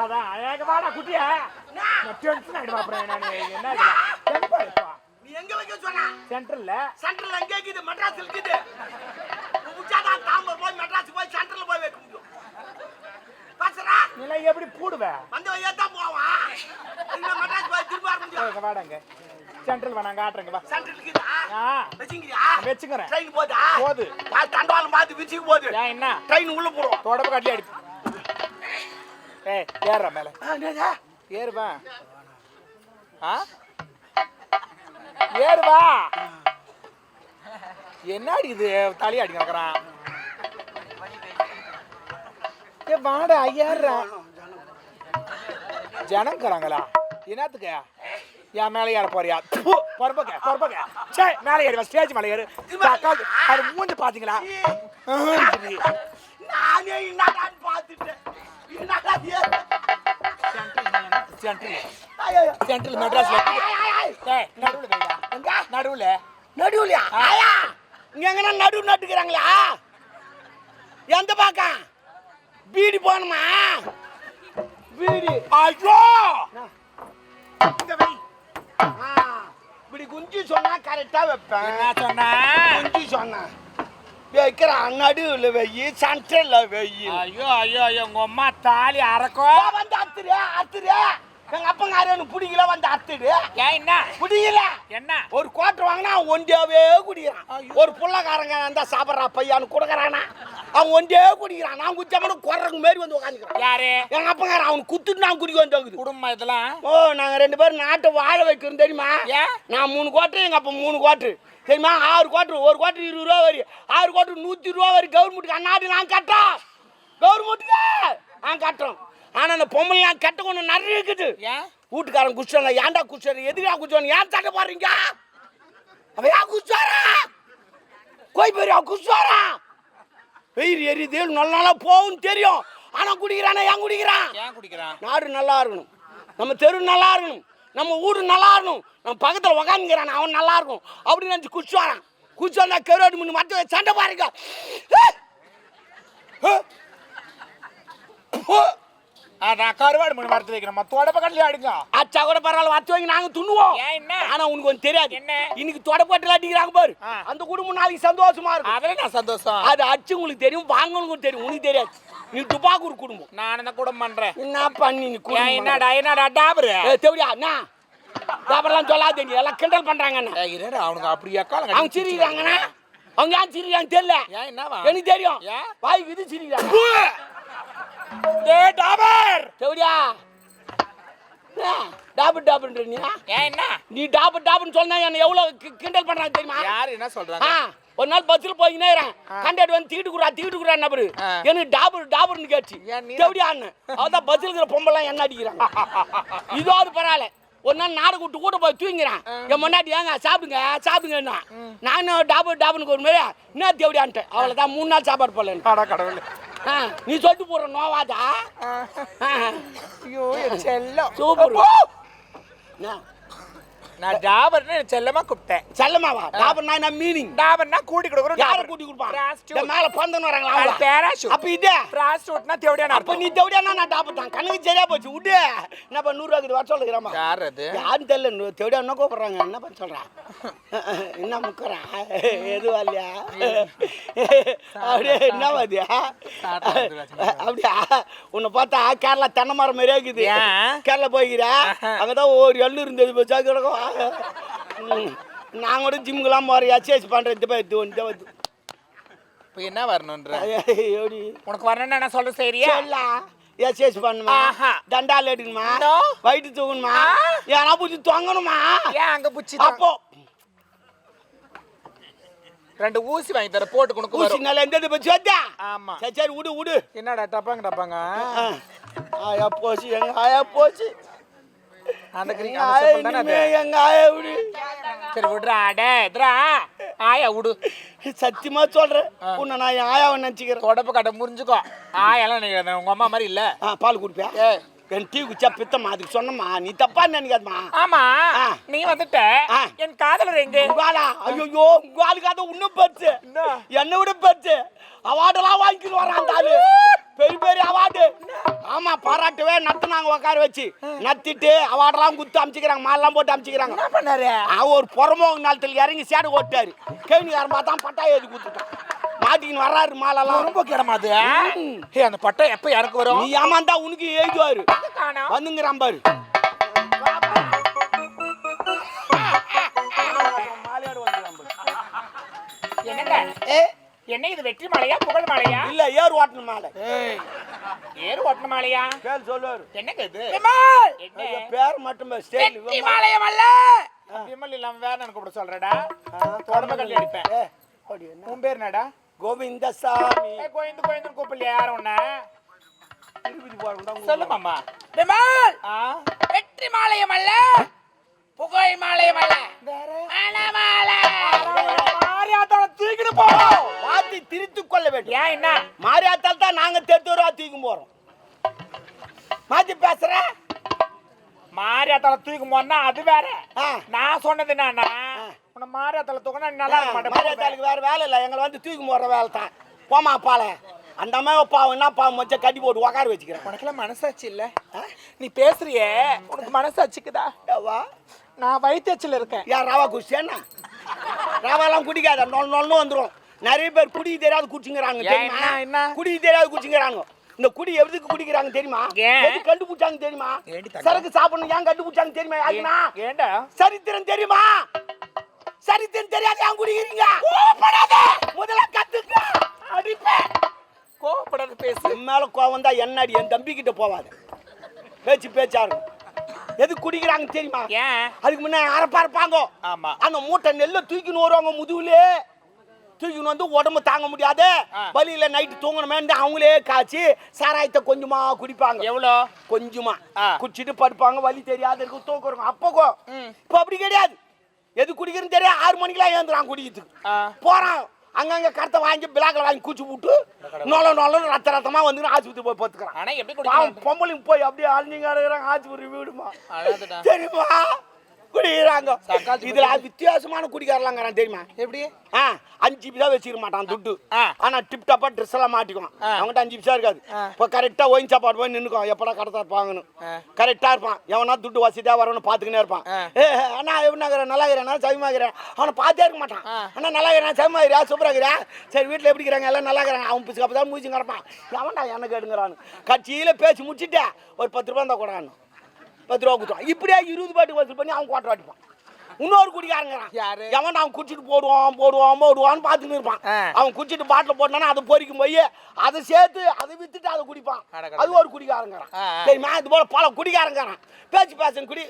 அதான் அழகா வாடா குட்டியா நான் டென்ஷன் ஆயிடுவா அப்புறம் நான் என்ன நீ எங்க வைக்க சொன்னா சென்ட்ரல்ல எங்க இருக்குது மெட்ராஸ் இருக்குது உச்சாதான் தாம்பரம் போய் மெட்ராஸ் போய் சென்ட்ரல்ல போய் வைக்க முடியும் பாசறா நீ எப்படி போடுவ அந்த வழியா தான் போவான் இந்த மெட்ராஸ் போய் திரும்ப வர முடியும் வாடாங்க சென்ட்ரல் வேணாங்க ஆட்றங்க வா சென்ட்ரல் இருக்குதா வெச்சிங்கறியா வெச்சுங்கறேன் ட்ரெயின் போகுது தண்டவாளம் பாத்து விச்சிக்கு போகுது ஏன் என்ன ட்ரெயின் உள்ள போறோம் தொடப்ப கட்லி அடி ஏய் ஏறற மேல ஏறு வா ஏறு வா என்னடி இது தலி அடி நடக்கறான் ஏ வாடா ஐயாறா ஜனங்கறாங்களா என்னத்துக்கு யா மேல ஏற போறியா பொறுப்பக்க சே மேல ஏறு ஸ்டேஜ் மேல ஏறு அது மூஞ்சி பாத்தீங்களா நானே என்னடா பாத்துட்டேன் என்னடா சென்ட்ரல் மெட்ராஸ்ல ஏய் நடுவுல ஆயா இங்க எங்கனா நடு நட்டுக்கறாங்களா எந்த பாக்கம் பீடி போணுமா பீடி ஐயோ இந்த வை இப்படி குஞ்சி சொன்னா கரெக்டா வைப்பேன் என்ன சொன்னா குஞ்சி சொன்னா வைக்கிற நடுவுல வெயி சென்ட்ரல்ல வெயி ஐயோ உங்க அம்மா தாலி அறக்கும் வந்து அத்துரு எங்க அப்பங்காரனு புடிக்கல வந்து அத்துடு ஏன் என்ன புடிக்கல என்ன ஒரு குவார்டர் வாங்கினா ஒண்டியாவே குடிக்கிறான் ஒரு புள்ளக்காரங்க இருந்தா சாப்பிட்றா பையான்னு கொடுக்குறானா அவன் ஒண்டியே குடிக்கிறான் நான் குச்சமனு குறக்கு மாரி வந்து உட்காந்துக்கிறான் யாரு எங்க அப்பங்காரன் அவனுக்கு குத்துட்டு நான் குடிக்க வந்து குடும்பம் இதெல்லாம் நாங்க 2 பேரும் நாட்டை வாழ வைக்கிறோம் தெரியுமா நான் 3 குவார்டர் எங்க அப்பா 3 குவார்டர் தெரியுமா 6 குவார்டர் ஒரு குவார்டர் 20 ரூபா வரி 6 குவார்டர் 100 ரூபா வரி கவர்மெண்ட்டுக்கு அண்ணாடி நான் கட்டோம் கவர்மெண்ட்டுக்கு நான் கட்டுறோம் ஆனா அந்த பொம்மலாம் கட்ட கொண்டு நிறைய இருக்குது வீட்டுக்காரன் குச்சாங்க ஏன்டா குச்சாரு எதுக்கா குச்சானு ஏன் தட்ட பாருங்க அவ ஏன் குச்சாரா கோய் பெரிய குச்சாரா வெயில் எரியுது நல்லா போகும் தெரியும் ஆனா குடிக்கிறானா ஏன் குடிக்கிறான் நாடு நல்லா இருக்கணும் நம்ம தெரு நல்லா இருக்கணும் நம்ம ஊரு நல்லா இருக்கணும் நம்ம பக்கத்துல உக்காந்துக்கிறான் அவன் நல்லா இருக்கும் அப்படின்னு நினைச்சு குச்சானா கருவாடு முன்னு மற்ற சண்டை பாருங்க அதான் கருவாடு மணி மரத்து வைக்கிறோம் தொடப்ப கட்லி அடிங்க அச்சா கூட பரவாயில்ல வச்சு வாங்கி நாங்க துண்ணுவோம் ஆனா உனக்கு ஒன்று தெரியாது என்ன இன்னைக்கு தொடப்பட்டில் அடிக்கிறாங்க பாரு அந்த குடும்பம் நாளைக்கு சந்தோஷமா இருக்கும் அதெல்லாம் நான் சந்தோஷம் அது அச்சு உங்களுக்கு தெரியும் வாங்கணுங்களுக்கு தெரியும் உனக்கு தெரியாது நீ துப்பாக்கூர் குடும்பம் நான் என்ன குடும்பம் பண்றேன் என்ன பண்ணி நீ என்னடா டாபரு தேவடியா என்ன டாபர்லாம் சொல்லாத நீ எல்லாம் கிண்டல் பண்றாங்க அவனுக்கு அப்படி எக்காலம் அவங்க சிரிக்கிறாங்கண்ணா அவங்க ஏன் சிரிக்கிறாங்க தெரியல எனக்கு தெரியும் வாய் இது சிரிக்கிறாங்க டாபர் தேவடியா டாபுன்ற நீ என்ன நீ டாபுன்னு சொன்னா என்ன எவ்வளவு கிண்டல் பண்றாங்க தெரியுமா யாரு என்ன சொல்றாங்க ஒரு நாள் பஸ்ல போயினே கண்டாடி வந்து தீட்டு குடுறா நபரு எனக்கு டாபுன்னு கேட்டு தேவடியான்னு அதான் பஸ்ல இருக்கிற பொம்பெல்லாம் என்ன அடிக்கிறாங்க இதோடு பரவாயில்ல ஒரு நாள் நாடு கூட்டு போய் தூங்கிறான் என் முன்னாடி ஏங்க சாப்பிடுங்க நானும் டாபுன்னு ஒரு மாதிரி என்ன தேவடியான்ட்டேன் அவ்வளவுதான் 3 நாள் சாப்பாடு போடல கடவுள் நீ சொல்லிட்டு போற நோவாதா ஐயோ செல்லம் சூப்பர் நான் டாபர்னு செல்லமா கூப்பிட்டேன் செல்லமாவா டாபர்னா என்ன மீனிங் டாபர்னா கூட்டி கொடுக்குறோம் யாரை கூட்டி கொடுப்பான் மேல பந்தன் வராங்களா அது பேராஷூட் அப்ப இதே பிராஸ்டியூட்னா தேவடியானா அப்ப நீ தேவடியானா நான் டாபர் தான் கண்ணுக்கு சரியா போச்சு விடு என்ன பண்ண 100 ரூபாய்க்கு வர சொல்லுகிறமா யார் அது யாரும் தெரியல தேவடியானா கூப்பிடுறாங்க என்ன பண்ண சொல்றா என்ன முக்கறா எதுவா இல்லையா அப்படியே என்ன வாதியா அப்படியா உன்னை பார்த்தா கேரளா தென்னை மரம் மாதிரியே இருக்குது கேரளா போய்க்கிறா அங்கதான் ஒரு எள்ளு இருந்தது போச்சா கிடக்கும் நான் கூட ஜிம்முக்கெல்லாம் போறேன் எக்ஸசைஸ் பண்றேன் இப்போ என்ன வரணுன்ற உனக்கு வரணும்னு நான் சொல்ல சரியா எக்ஸசைஸ் பண்ணுமா தண்டால் எடுக்கணுமா வயிற்று தூக்கணுமா யாரா பூச்சி தொங்கணுமா ஏன் அங்க பூச்சி அப்போ 2 ஊசி வாங்கி தர போட்டு கொடுக்க ஊசி நல்லா எந்த பச்சு வந்தா ஆமா சரி விடு என்னடா டப்பாங்க ஆயா போச்சு எங்க ஆயா போச்சு அந்த கிரீம் அந்த தானே எங்க ஆயா விடு சரி விடுறா டேய் ஆயா விடு சத்தியமா சொல்றேன் உன்னை நான் ஆயாவை நினைச்சுக்கிறேன் தொடப்பு கட்ட முறிஞ்சுக்கோ ஆயெல்லாம் நினைக்கிறேன் உங்க அம்மா மாதிரி இல்ல பால் குடிப்பியா என் டீ குச்சா பித்தம்மா அதுக்கு சொன்னம்மா நீ தப்பா நினைக்காதம்மா. ஆமா ஆ. நீ வந்துட்ட ஆ. என் காதலர் எங்க? உங்காலா ஐயோ உங்க ஆளுக்கு அதை இன்னும் பெருசு என்னை விட பெருசு அவார்டெல்லாம் வாங்கிட்டு வரான் அந்த ஆளு பெரிய பெரிய அவார்டு. ஆமா பாராட்டவே நத்துனாங்க உட்கார வச்சு நத்திட்டு அவார்டெல்லாம் குத்து அமிச்சிக்கிறாங்க மாலெல்லாம் போட்டு அமிச்சிக்கிறாங்க. என்ன பண்ணாரு? ஒரு புறமோக நாளத்தில் இறங்கி சேடு ஓட்டாரு கேணிக்காரன் பார்த்தா பட்டா எழுதி கொடுத்துட்டான் மாட்டிக்கின்னு வர்றாரு மாலெல்லாம் ரொம்ப கிடமா அது. அந்த பட்டை எப்ப யாருக்கு வரும்? நீ ஏமாந்தா உனக்கு எழுதுவாரு காணோம். வந்துங்கிறான் பாரு. என்னங்க என்ன இது வெற்றி மாலையா புகழ் மாலையா? இல்ல ஏர் ஓட்டணும் மாலை. ஏறு ஓட்டன மாலையா? பேர் சொல்லுவாரு. என்னங்க இது? என்ன பேர் மட்டும் ஸ்டைல் வெற்றி மாலையா மல்ல? விமல் இல்லாம வேற எனக்கு கூப்பிட சொல்றடா. உடம்ப கல்லி அடிப்பேன். உன் பேர் என்னடா? கோவிந்தசாமி. கோயந்து கோயந்து கூப்பிடல யாரும் உன்ன? திருப்பதி போறோம்டா. சொல்லு மாமா. விமல் வெற்றி மாலையா மல்ல? புகழ் மாலையா மல்ல? வேற மாலை. மாரியாத்தால தூக்கிட்டு போ. மாத்தி திருத்து கொள்ள வேண்டும். ஏன் என்ன? மாரியாத்தால தான் நாங்க தெருவா தூக்கி போறோம். மாத்தி பேசுற மாரியாத்தால தூக்கி போனா அது வேற. நான் சொன்னது என்னன்னா உன்னை மாரியாத்தால தூக்கினா நல்லா இருக்க மாட்டேன். மாரியாத்தாளுக்கு வேற வேலை இல்லை எங்களை வந்து தூக்கி போற வேலை தான். போமா பாலை அந்த மாதிரி பாவம் என்ன பாவம் வச்சா கட்டி போட்டு உக்கார வச்சுக்கிறேன். உனக்கெல்லாம் மனசாட்சி இல்ல? நீ பேசுறியே உனக்கு மனசாட்சிக்குதா? நான் வயிற்றுச்சல் இருக்கேன். யார் ரவா குடிச்சேன்னா ரவாலாம் குடிக்காத நொன்னு வந்துடும். நிறைய பேர் குடி தெரியாது குடிச்சுங்கிறாங்க தெரியுமா? குடி தெரியாது குடிச்சுங்கிறாங்க. இந்த குடி எதுக்கு குடிக்கிறாங்க தெரியுமா? கண்டுபிடிச்சாங்க தெரியுமா? சரக்கு சாப்பிடணும் ஏன் கண்டுபிடிச்சாங்க தெரியுமா? யாருன்னா ஏண்டா சரித்திரம் தெரியுமா? சரித்திரம் தெரியாது ஏன் குடிக்கிறீங்க? முதல்ல கத்துக்க அடிப்பேன். கோவப்படாத பேசு. மேல கோவம் தான் என்னடி என் தம்பி கிட்ட போவாது பேச்சா இருக்கும். எது குடிக்கிறாங்க தெரியுமா? அதுக்கு முன்ன அரப்பாங்க. ஆமா அந்த மூட்டை நெல்லை தூக்கின்னு வருவாங்க முதுகுலே தூக்கின்னு வந்து உடம்பு தாங்க முடியாது வலியில நைட்டு தூங்கணுமே அவங்களே காய்ச்சி சாராயத்தை கொஞ்சமா குடிப்பாங்க. எவ்வளோ? கொஞ்சமா குடிச்சிட்டு படுப்பாங்க. வலி தெரியாது இருக்கு தூக்குறோங்க. அப்போ இப்போ அப்படி கிடையாது. எது குடிக்கிறதுன்னு தெரியாது. 6 மணிக்கெல்லாம் ஏந்துறான் குடிக்கிறதுக்கு போறான். அங்கங்க கருத்தை வாங்கி பிளாக்ல வாங்கி குச்சி விட்டு நொல ரத்தமா வந்து ஆஸ்பத்திரி போய் பார்த்துக்கிறான். ஆனா எப்படி பொம்பளைங்க போய் அப்படியே அழிஞ்சிங்க அழுகிறாங்க. ஆஸ்பத்திரி வீடுமா தெரியுமா குடிக்கிறாங்க. இதுல வித்தியாசமான குடிக்காரலாங்கிறான் தெரியுமா? எப்படி? 5 பைசா வச்சுக்க மாட்டான் துட்டு. ஆனா டிப் டாப்பா ட்ரெஸ் எல்லாம் மாட்டிக்குவான். அவங்ககிட்ட 5 பைசா இருக்காது. இப்போ கரெக்டா ஒயின் சாப்பாடு போய் நின்னுக்கும். எப்படா கரெக்டா இருப்பாங்கன்னு கரெக்டா இருப்பான். எவனா துட்டு வசதியா வரணும்னு பாத்துக்கினே இருப்பான். அண்ணா எப்படின்னா நல்லா இருக்கிறேன் சவிமாக்கிறேன் அவனை பார்த்தே இருக்க மாட்டான். அண்ணா நல்லா இருக்கிறேன் சவிமாக்கிறா சூப்பரா இருக்கிறேன் சரி வீட்டுல எப்படி இருக்கிறாங்க எல்லாம் நல்லா இருக்கிறாங்க. அவன் பிசுக்கு அப்பதான் மூச்சு கிடப்பான். எவன்டா எனக்கு எடுங்கிறான்னு கட்சியில பேசி முடிச்சுட்டேன். ஒரு 10 ரூபா இருந்தா கூடாது 10 ரூபா கொடுத்துவான். இப்படியே 20 பாட்டு வசூல் பண்ணி அவன் கோட்டை வாட்டிப்பான். இன்னொரு குடிக்காரங்கிறான். எவன் அவன் குடிச்சிட்டு போடுவான்னு பார்த்துன்னு இருப்பான். அவன் குடிச்சிட்டு பாட்டில் போட்டானா அதை பொறிக்கும் போய் அதை சேர்த்து அதை வித்துட்டு அதை குடிப்பான். அது ஒரு குடிக்காரங்கிறான் தெரியுமா? இது போல பல குடிக்காரங்கிறான். பேச்சு குடி